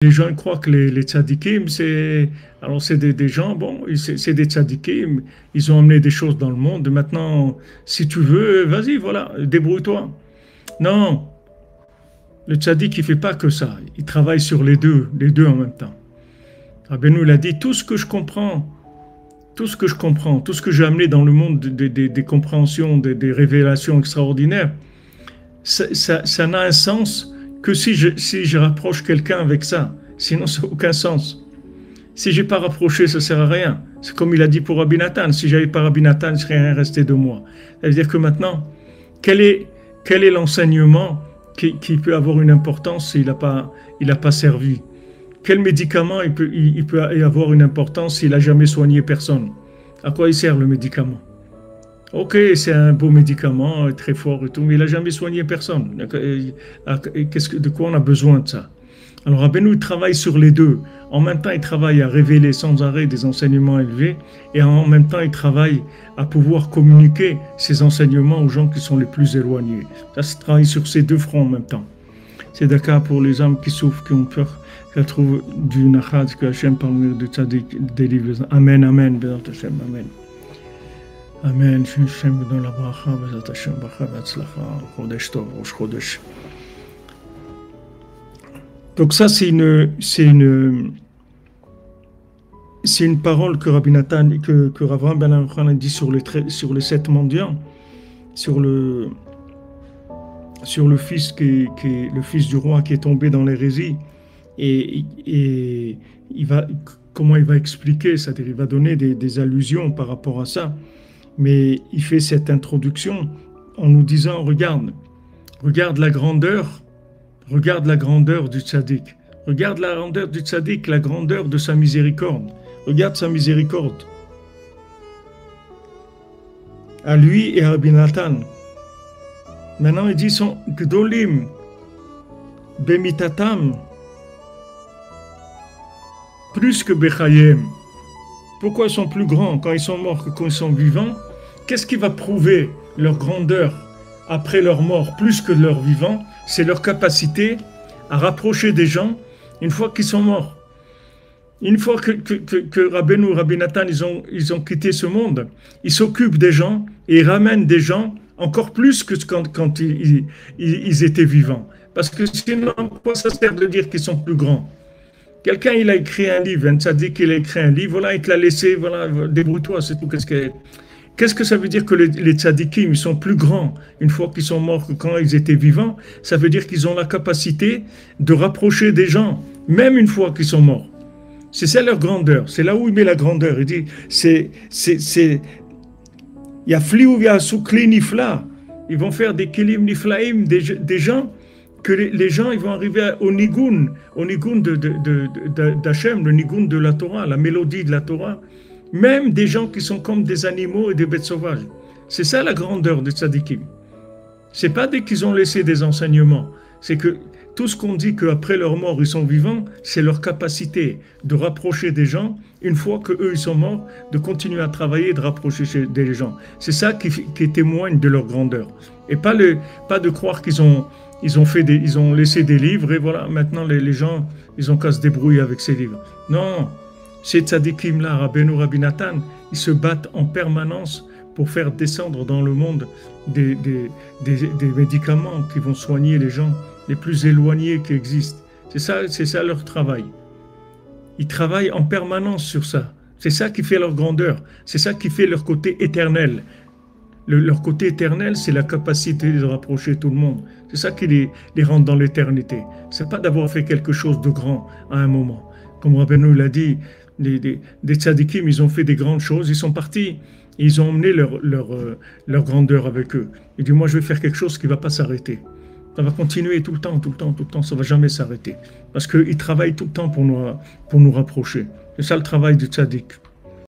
Les gens croient que les tzadikim, c'est des gens, bon, c'est des tzadikim, ils ont amené des choses dans le monde. Maintenant, si tu veux, vas-y, voilà, débrouille-toi. Non, le tzadik, il fait pas que ça. Il travaille sur les deux en même temps. Rabbeinu l'a dit, tout ce que je comprends, tout ce que je comprends, tout ce que j'ai amené dans le monde des compréhensions, des révélations extraordinaires, ça n'a un sens que si je rapproche quelqu'un avec ça. Sinon, ça n'a aucun sens. Si je n'ai pas rapproché, ça ne sert à rien. C'est comme il a dit pour Rabbi Nathan. Si je n'avais pas Rabbi Nathan, il ne serait rien resté de moi. Ça veut dire que maintenant, quel est l'enseignement qui peut avoir une importance s'il n'a pas servi? Quel médicament il peut avoir une importance s'il n'a jamais soigné personne? À quoi il sert le médicament? Ok, c'est un beau médicament, très fort et tout, mais il n'a jamais soigné personne. De quoi on a besoin de ça? Alors Rabbeinu travaille sur les deux. En même temps, il travaille à révéler sans arrêt des enseignements élevés et en même temps, il travaille à pouvoir communiquer ces enseignements aux gens qui sont les plus éloignés. Ça se travaille sur ces deux fronts en même temps. C'est d'accord pour les âmes qui souffrent, qui ont peur, qu'elles trouvent du nachat, que Hachem parmi de tzaddik délivre. Amen, amen, Bézat Hachem, amen. Amen, Hachem donne la bracha, Bézat Hachem, bracha, Betzlacha, Chodesh Tov, Rosh Chodesh. Donc ça, c'est une parole que Rabbi Nathan, que Rav Avraham ben Avraham a dit sur les 7 mendiants, sur le fils le fils du roi qui est tombé dans l'hérésie, et comment il va expliquer, c'est-à-dire il va donner des allusions par rapport à ça, mais il fait cette introduction en nous disant, regarde la grandeur. Regarde la grandeur du tzaddik. Regarde la grandeur du tzaddik, la grandeur de sa miséricorde. Regarde sa miséricorde. À lui et à Rabbi Nathan. Maintenant, il dit son gdolim, bemitatam, plus que bechayem. Pourquoi ils sont plus grands quand ils sont morts que quand ils sont vivants? Qu'est-ce qui va prouver leur grandeur après leur mort plus que leur vivant? C'est leur capacité à rapprocher des gens une fois qu'ils sont morts. Une fois que Rabbeinu, Rabbi Nathan, ils ont quitté ce monde, ils s'occupent des gens et ils ramènent des gens encore plus que quand ils étaient vivants. Parce que sinon, quoi ça sert de dire qu'ils sont plus grands? Quelqu'un, il a écrit un livre, un tzaddik, il a écrit un livre, voilà, il te l'a laissé, voilà, débrouille-toi, c'est tout. Qu'est-ce que ça veut dire que les tzadikim, ils sont plus grands une fois qu'ils sont morts que quand ils étaient vivants? Ça veut dire qu'ils ont la capacité de rapprocher des gens, même une fois qu'ils sont morts. C'est ça leur grandeur. C'est là où il met la grandeur. Il dit, il y a fli ou il y a soukli nifla. Ils vont faire des kilim niflaim, des gens que les gens ils vont arriver au nigun d'Hachem, le nigun de la Torah, la mélodie de la Torah. Même des gens qui sont comme des animaux et des bêtes sauvages. C'est ça la grandeur des tzadikim. C'est pas dès qu'ils ont laissé des enseignements. C'est que tout ce qu'on dit qu'après leur mort, ils sont vivants, c'est leur capacité de rapprocher des gens, une fois qu'eux, ils sont morts, de continuer à travailler et de rapprocher des gens. C'est ça qui témoigne de leur grandeur. Et pas de croire qu'ils ont laissé des livres et voilà, maintenant les gens, ils ont qu'à se débrouiller avec ces livres. Non. Ces tzadikim-là, Rabbeinu, Rabbi Nathan, ils se battent en permanence pour faire descendre dans le monde des médicaments qui vont soigner les gens les plus éloignés qui existent. C'est ça leur travail. Ils travaillent en permanence sur ça. C'est ça qui fait leur grandeur. C'est ça qui fait leur côté éternel. Leur côté éternel, c'est la capacité de rapprocher tout le monde. C'est ça qui les rend dans l'éternité. C'est pas d'avoir fait quelque chose de grand à un moment. Comme Rabbeinu l'a dit, des tzadikim, ils ont fait des grandes choses, ils sont partis, ils ont emmené leur grandeur avec eux. Il dit, moi je vais faire quelque chose qui ne va pas s'arrêter. Ça va continuer tout le temps, ça ne va jamais s'arrêter. Parce qu'ils travaillent tout le temps pour nous rapprocher. C'est ça le travail du tzaddik.